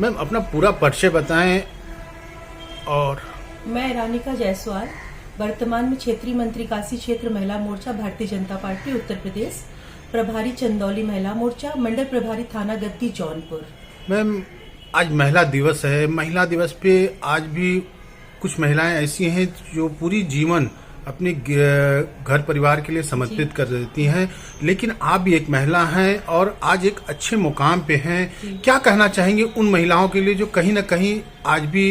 Ma'am अपना पूरा परिचय बताएं। और मैं रानिका जायसवाल, वर्तमान में क्षेत्रीय मंत्री काशी क्षेत्र महिला मोर्चा भारतीय जनता पार्टी उत्तर प्रदेश, प्रभारी चंदौली महिला मोर्चा, मंडल प्रभारी थाना गद्दी जौनपुर। मैम आज महिला दिवस है। महिला दिवस पे आज भी कुछ महिलाएं ऐसी हैं जो पूरी जीवन अपने घर परिवार के लिए समर्पित कर देती हैं, लेकिन आप भी एक महिला हैं और आज एक अच्छे मुकाम पे हैं। क्या कहना चाहेंगे उन महिलाओं के लिए जो कहीं ना कहीं आज भी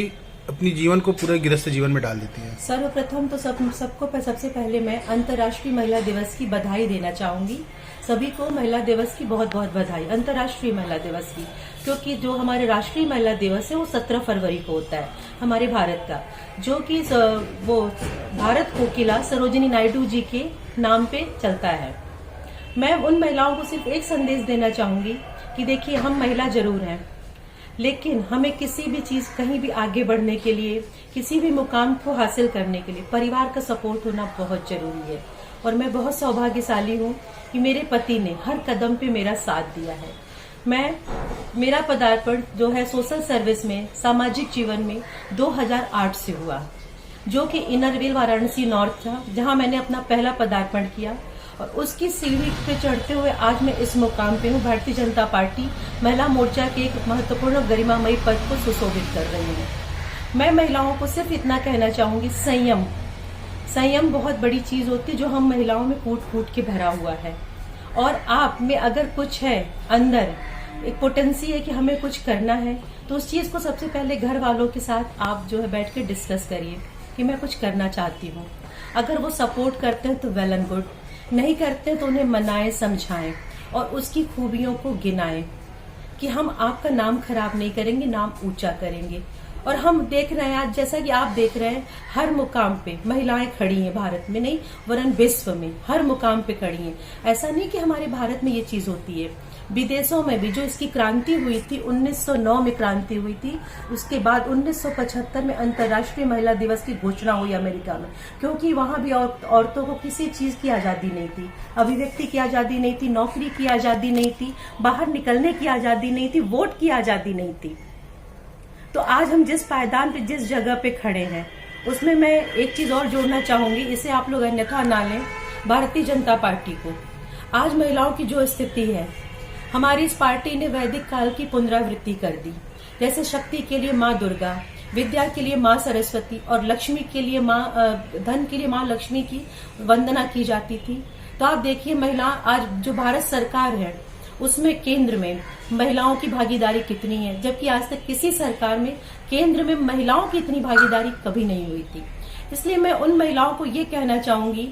अपनी जीवन को पूरे गृहस्थ जीवन में डाल देती हैं? सर्वप्रथम तो सबसे पहले मैं अंतर्राष्ट्रीय महिला दिवस की बधाई देना चाहूंगी। सभी को महिला दिवस की बहुत बहुत बधाई, अंतर्राष्ट्रीय महिला दिवस की, क्योंकि जो हमारे राष्ट्रीय महिला दिवस है वो 17 फरवरी को होता है हमारे भारत का, जो कि वो भारत कोकिला सरोजिनी नायडू जी के नाम पे चलता है। मैं उन महिलाओं को सिर्फ एक संदेश देना चाहूंगी कि देखिए, हम महिला जरूर हैं, लेकिन हमें किसी भी चीज कहीं भी आगे बढ़ने के लिए, किसी भी मुकाम को हासिल करने के लिए परिवार का सपोर्ट होना बहुत जरूरी है। और मैं बहुत सौभाग्यशाली हूँ कि मेरे पति ने हर कदम पे मेरा साथ दिया है। मेरा पदार्पण जो है सोशल सर्विस में, सामाजिक जीवन में 2008 से हुआ, जो कि इनरव्हील वाराणसी नॉर्थ था, जहां मैंने अपना पहला पदार्पण किया। और उसकी सीढ़ी पे चढ़ते हुए आज मैं इस मुकाम पे हूँ। भारतीय जनता पार्टी महिला मोर्चा के एक महत्वपूर्ण गरिमामयी पद को सुशोभित कर रही हूँ। मैं महिलाओं को सिर्फ इतना कहना चाहूंगी, संयम बहुत बड़ी चीज होती है, जो हम महिलाओं में कूट कूट के भरा हुआ है। और आप में अगर कुछ है, अंदर एक पोटेंसी है कि हमें कुछ करना है, तो उस चीज को सबसे पहले घर वालों के साथ आप जो है बैठ के डिस्कस करिए कि मैं कुछ करना चाहती हूँ। अगर वो सपोर्ट करते हैं तो वेल एंड गुड, नहीं करते तो उन्हें मनाएं, समझाएं और उसकी खूबियों को गिनाएं कि हम आपका नाम खराब नहीं करेंगे, नाम ऊंचा करेंगे। और हम देख रहे हैं आज, जैसा कि आप देख रहे हैं, हर मुकाम पे महिलाएं खड़ी हैं, भारत में नहीं वरन विश्व में हर मुकाम पे खड़ी हैं। ऐसा नहीं कि हमारे भारत में ये चीज होती है, विदेशों में भी जो इसकी क्रांति हुई थी, 1909 में क्रांति हुई थी, उसके बाद 1975 में अंतर्राष्ट्रीय महिला दिवस की घोषणा हुई अमेरिका में, क्योंकि वहां भी औरतों को किसी चीज की आजादी नहीं थी, अभिव्यक्ति की आजादी नहीं थी, नौकरी की आजादी नहीं थी, बाहर निकलने की आजादी नहीं थी, वोट की आजादी नहीं थी। तो आज हम जिस पायदान पे, जिस जगह पे खड़े हैं, उसमें मैं एक चीज और जोड़ना चाहूंगी, इसे आप लोग अन्यथा ना लें। भारतीय जनता पार्टी को आज महिलाओं की जो स्थिति है, हमारी इस पार्टी ने वैदिक काल की पुनरावृत्ति कर दी। जैसे शक्ति के लिए माँ दुर्गा, विद्या के लिए माँ सरस्वती और लक्ष्मी के लिए धन के लिए माँ लक्ष्मी की वंदना की जाती थी। तो आप देखिए, महिला आज जो भारत सरकार है उसमें केंद्र में महिलाओं की भागीदारी कितनी है, जबकि आज तक किसी सरकार में केंद्र में महिलाओं की इतनी भागीदारी कभी नहीं हुई थी। इसलिए मैं उन महिलाओं को ये कहना चाहूंगी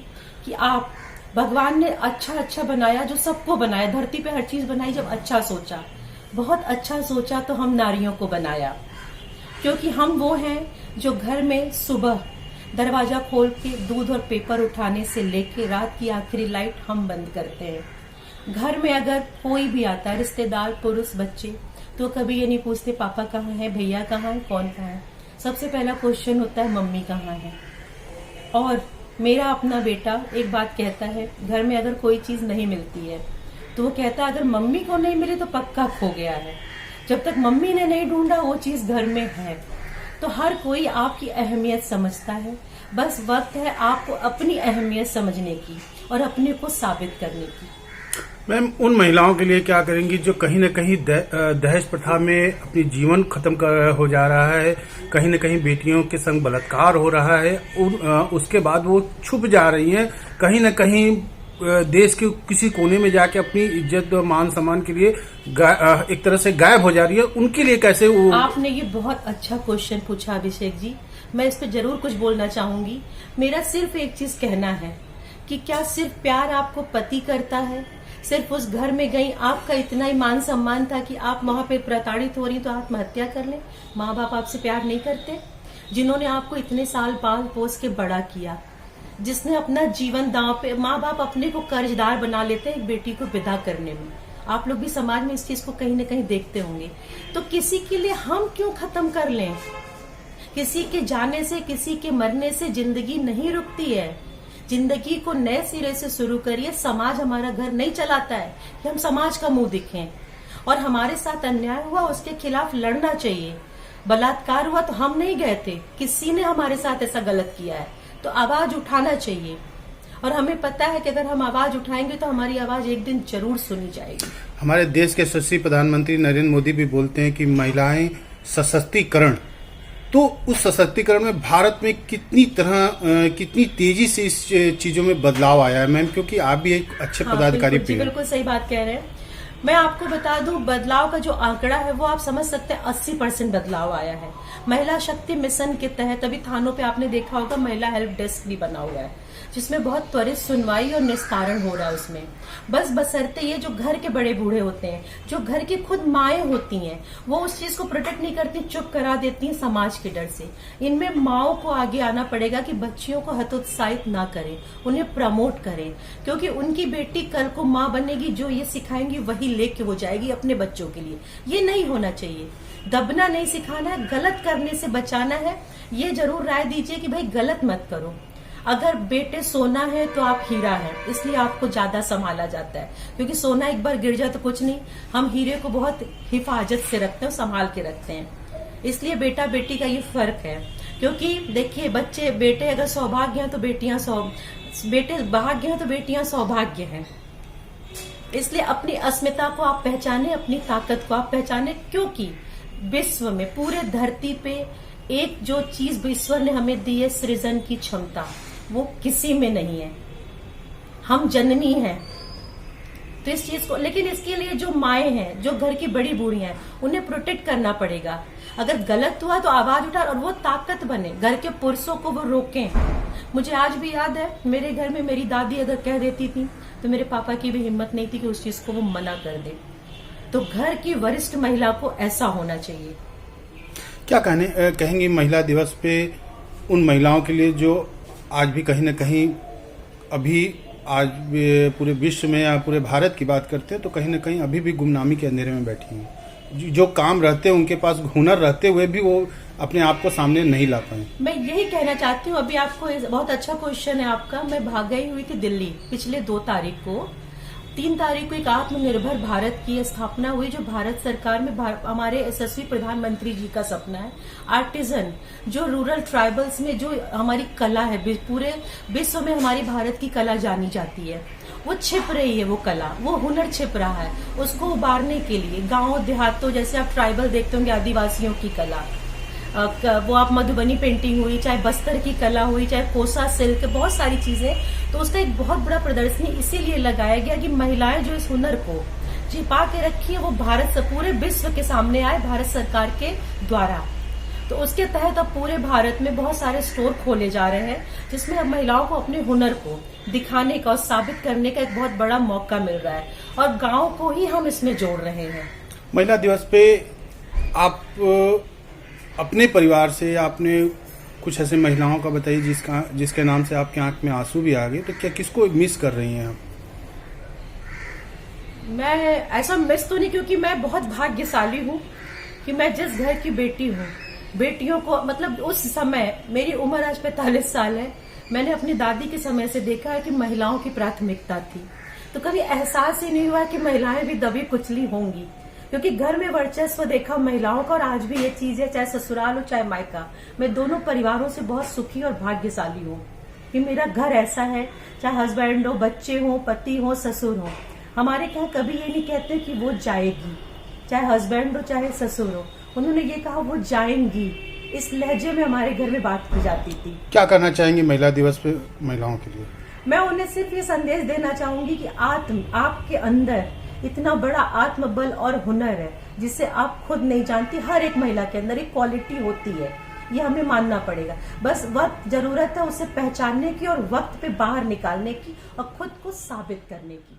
कि आप, भगवान ने अच्छा बनाया, जो सबको बनाया, धरती पे हर चीज बनाई, जब अच्छा सोचा, बहुत अच्छा सोचा, तो हम नारियों को बनाया, क्योंकि हम वो हैं जो घर में सुबह दरवाजा खोल के दूध और पेपर उठाने से लेके रात की आखिरी लाइट हम बंद करते हैं। घर में अगर कोई भी आता है, रिश्तेदार, पुरुष, बच्चे, तो कभी ये नहीं पूछते पापा कहाँ है, भैया कहाँ है, कौन कहाँ है। सबसे पहला क्वेश्चन होता है मम्मी कहाँ है। और मेरा अपना बेटा एक बात कहता है, घर में अगर कोई चीज नहीं मिलती है तो वो कहता है अगर मम्मी को नहीं मिली तो पक्का खो गया है। जब तक मम्मी ने नहीं ढूंढा वो चीज घर में है। तो हर कोई आपकी अहमियत समझता है, बस वक्त है आपको अपनी अहमियत समझने की और अपने को साबित करने की। मैम उन महिलाओं के लिए क्या करेंगी जो कहीं न कहीं दहेज प्रथा में अपनी जीवन खत्म हो जा रहा है, कहीं न कहीं बेटियों के संग बलात्कार हो रहा है, उसके बाद वो छुप जा रही हैं, कहीं न कहीं देश के किसी कोने में जाके अपनी इज्जत मान सम्मान के लिए एक तरह से गायब हो जा रही है, उनके लिए कैसे वो? आपने ये बहुत अच्छा क्वेश्चन पूछा अभिषेक जी, मैं इस पर जरूर कुछ बोलना चाहूंगी। मेरा सिर्फ एक चीज कहना है कि क्या सिर्फ प्यार आपको पति करता है? सिर्फ उस घर में गई, आपका इतना ही मान सम्मान था कि आप वहां पे प्रताड़ित हो रही तो आत्महत्या कर लें? माँ बाप आपसे प्यार नहीं करते? जिन्होंने आपको इतने साल पाल पोस के बड़ा किया, जिसने अपना जीवन दांव पे, माँ बाप अपने को कर्जदार बना लेते हैं एक बेटी को विदा करने में। आप लोग भी समाज में इस चीज को कहीं न कहीं देखते होंगे। तो किसी के लिए हम क्यों खत्म कर लें? किसी के जाने से, किसी के मरने से जिंदगी नहीं रुकती है। जिंदगी को नए सिरे से शुरू करिए। समाज हमारा घर नहीं चलाता है कि हम समाज का मुंह दिखें। और हमारे साथ अन्याय हुआ उसके खिलाफ लड़ना चाहिए। बलात्कार हुआ तो हम नहीं गए थे, किसी ने हमारे साथ ऐसा गलत किया है तो आवाज उठाना चाहिए। और हमें पता है कि अगर हम आवाज उठाएंगे तो हमारी आवाज एक दिन जरूर सुनी जाएगी। हमारे देश के यशस्वी प्रधानमंत्री नरेंद्र मोदी भी बोलते हैं कि महिलाएं सशक्तिकरण, तो उस सशक्तिकरण में भारत में कितनी तेजी से इस चीजों में बदलाव आया है मैम, क्योंकि आप भी एक अच्छे पदाधिकारी भी हैं। बिल्कुल सही बात कह रहे हैं। मैं आपको बता दूं, बदलाव का जो आंकड़ा है वो आप समझ सकते हैं 80% बदलाव आया है। महिला शक्ति मिशन के तहत अभी थानों पे आपने देखा होगा महिला हेल्प डेस्क भी बना हुआ है, जिसमें बहुत त्वरित सुनवाई और निस्तारण हो रहा है उसमें। बस बशर्ते ये जो घर के बड़े बूढ़े होते हैं, जो घर की खुद माएं होती हैं, वो उस चीज को प्रोटेक्ट नहीं करती, चुप करा देती हैं समाज के डर से। इनमें माओं को आगे आना पड़ेगा कि बच्चियों को हतोत्साहित ना करें, उन्हें प्रमोट करें, क्योंकि उनकी बेटी कल को माँ बनेगी, जो ये सिखाएंगी वही लेके वो जाएगी अपने बच्चों के लिए। ये नहीं होना चाहिए। दबना नहीं सिखाना है, गलत करने से बचाना है। ये जरूर राय दीजिए कि भाई गलत मत करो। अगर बेटे सोना है तो आप हीरा है, इसलिए आपको ज्यादा संभाला जाता है, क्योंकि सोना एक बार गिर जाए तो कुछ नहीं, हम हीरे को बहुत हिफाजत से रखते हैं, संभाल के रखते हैं। इसलिए बेटा बेटी का ये फर्क है। क्योंकि देखिए, बच्चे बेटे अगर सौभाग्य हैं तो बेटियां बेटे भाग्य हैं तो बेटियां सौभाग्य हैं। इसलिए अपनी अस्मिता को आप पहचाने, अपनी ताकत को आप पहचाने, क्योंकि विश्व में पूरे धरती पे एक जो चीज ईश्वर ने हमें दी है, सृजन की क्षमता, वो किसी में नहीं है। हम जननी हैं तो इस चीज को, लेकिन इसके लिए जो माएं हैं, जो घर की बड़ी बूढ़ी हैं, उन्हें प्रोटेक्ट करना पड़ेगा। अगर गलत हुआ तो आवाज उठा और वो ताकत बने, घर के पुरुषों को वो रोकें। मुझे आज भी याद है, मेरे घर में मेरी दादी अगर कह देती थी तो मेरे पापा की भी हिम्मत नहीं थी कि उस चीज को वो मना कर दे। तो घर की वरिष्ठ महिला को ऐसा होना चाहिए। क्या कहेंगे महिला दिवस पे उन महिलाओं के लिए जो आज भी कहीं न कहीं, अभी आज पूरे विश्व में या पूरे भारत की बात करते हैं तो कहीं न कहीं अभी भी गुमनामी के अंधेरे में बैठी हैं, जो काम रहते हैं, उनके पास हुनर रहते हुए भी वो अपने आप को सामने नहीं ला पाए। मैं यही कहना चाहती हूँ, अभी आपको बहुत अच्छा क्वेश्चन है आपका। मैं भाग गई हुई थी दिल्ली पिछले 2 तारीख को। 3 तारीख को एक आत्मनिर्भर भारत की स्थापना हुई, जो भारत सरकार में हमारे यशस्वी प्रधानमंत्री जी का सपना है। आर्टिजन, जो रूरल ट्राइबल्स में जो हमारी कला है, पूरे विश्व में हमारी भारत की कला जानी जाती है, वो छिप रही है, वो कला, वो हुनर छिप रहा है। उसको उबारने के लिए गाँव देहातों, जैसे आप ट्राइबल देखते होंगे, आदिवासियों की कला, वो आप मधुबनी पेंटिंग हुई, चाहे बस्तर की कला हुई, चाहे कोसा सिल्क, बहुत सारी चीजें, तो उसका एक बहुत बड़ा प्रदर्शनी इसीलिए लगाया गया कि महिलाएं जो इस हुनर को छिपा के रखी है वो भारत से पूरे विश्व के सामने आए, भारत सरकार के द्वारा। तो उसके तहत अब पूरे भारत में बहुत सारे स्टोर खोले जा रहे हैं, जिसमें अब महिलाओं को अपने हुनर को दिखाने का और साबित करने का एक बहुत बड़ा मौका मिल रहा है, और गाँव को ही हम इसमें जोड़ रहे हैं। महिला दिवस पे आप अपने परिवार से आपने कुछ ऐसे महिलाओं का बताइए जिसके नाम से आपके आंख में आंसू भी आ गए, तो क्या किसको मिस कर रही हैं आप? मैं ऐसा मिस तो नहीं, क्योंकि मैं बहुत भाग्यशाली हूँ कि मैं जिस घर की बेटी हूँ, बेटियों को, मतलब उस समय, मेरी उम्र आज 45 साल है, मैंने अपनी दादी के समय से देखा है कि महिलाओं की प्राथमिकता थी। तो कभी एहसास ही नहीं हुआ कि महिलाएं भी दबी कुचली होंगी, क्योंकि घर में वर्चस्व देखा महिलाओं का। और आज भी ये चीज है, चाहे ससुराल हो चाहे मायका, मैं दोनों परिवारों से बहुत सुखी और भाग्यशाली हूँ कि मेरा घर ऐसा है, चाहे हस्बैंड हो, बच्चे हो, पति हो, ससुर हो। हमारे यहाँ कभी ये नहीं कहते कि वो जाएगी, चाहे हस्बैंड हो चाहे ससुर हो, उन्होंने ये कहा वो जाएंगी। इस लहजे में हमारे घर में बात की जाती थी। क्या करना चाहेंगे महिला दिवस पे महिलाओं के लिए? मैं उन्हें सिर्फ ये संदेश देना चाहूंगी कि आपके अंदर इतना बड़ा आत्मबल और हुनर है जिसे आप खुद नहीं जानती। हर एक महिला के अंदर एक क्वालिटी होती है, ये हमें मानना पड़ेगा। बस वक्त जरूरत है उसे पहचानने की और वक्त पे बाहर निकालने की और खुद को साबित करने की।